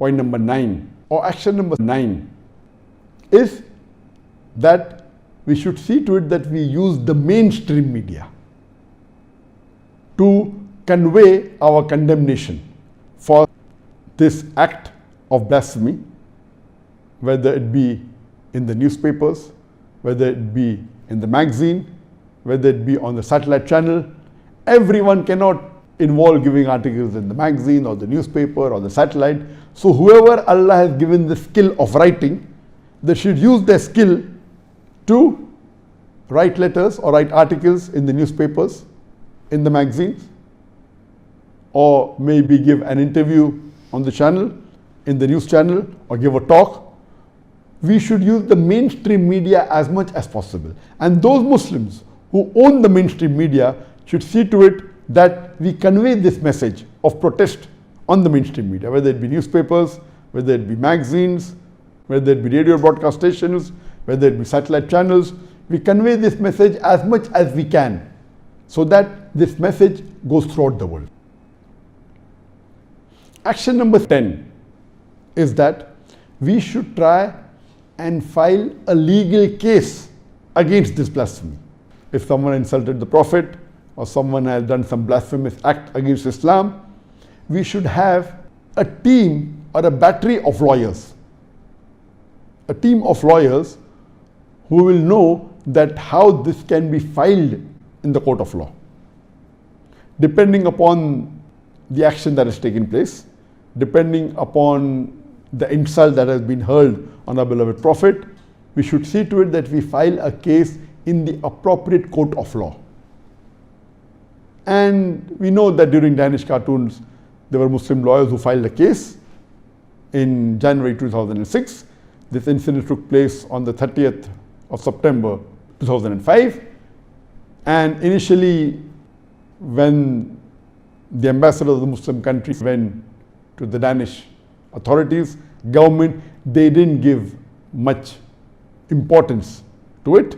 point number 9 or action number 9 is that we should see to it that we use the mainstream media to convey our condemnation for this act of blasphemy, whether it be in the newspapers, whether it be in the magazine, whether it be on the satellite channel. Everyone cannot involve giving articles in the magazine or the newspaper or the satellite. So whoever Allah has given the skill of writing, they should use their skill to write letters or write articles in the newspapers, in the magazines, or maybe give an interview on the channel, in the news channel, or give a talk. We should use the mainstream media as much as possible. And those Muslims who own the mainstream media should see to it that we convey this message of protest on the mainstream media, whether it be newspapers, whether it be magazines, whether it be radio broadcast stations, whether it be satellite channels. We convey this message as much as we can so that this message goes throughout the world. Action number 10 is that we should try and file a legal case against this blasphemy. If someone insulted the Prophet or someone has done some blasphemous act against Islam, we should have a team or a battery of lawyers. A team of lawyers who will know that how this can be filed in the court of law. Depending upon the action that has taken place, depending upon the insult that has been hurled on our beloved Prophet, we should see to it that we file a case in the appropriate court of law. And we know that during Danish cartoons, there were Muslim lawyers who filed a case in January 2006. This incident took place on the 30th of September 2005. And initially, when the ambassador of the Muslim country went to the Danish authorities, government, they didn't give much importance to it.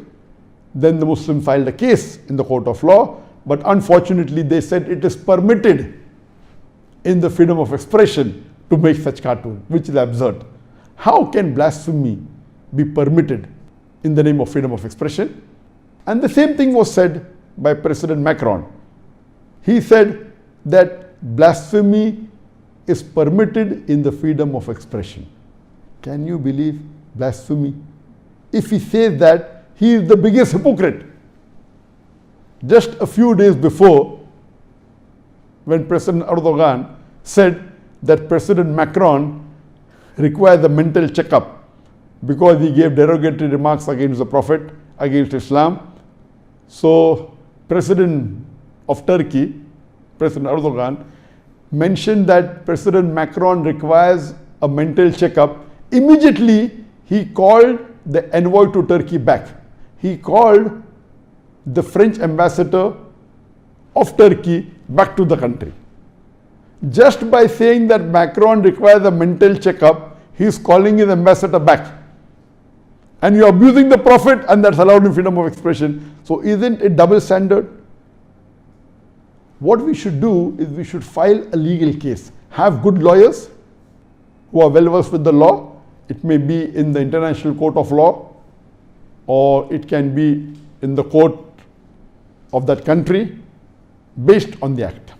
Then the Muslims filed a case in the court of law, but unfortunately they said it is permitted in the freedom of expression to make such cartoon, which is absurd. How can blasphemy be permitted in the name of freedom of expression? And the same thing was said by President Macron. He said that blasphemy is permitted in the freedom of expression. Can you believe blasphemy? If he says that, he is the biggest hypocrite. Just a few days before, when President Erdogan said that President Macron requires a mental checkup because he gave derogatory remarks against the Prophet, against Islam. So President of Turkey, President Erdogan, mentioned that President Macron requires a mental checkup. Immediately, he called the envoy to Turkey back. He called the French ambassador of Turkey back to the country. Just by saying that Macron requires a mental checkup, he is calling his ambassador back. And you are abusing the Prophet, and that's allowed in freedom of expression. So isn't it double standard? What we should do is we should file a legal case. Have good lawyers who are well versed with the law. It may be in the International Court of Law, or it can be in the court of that country based on the act.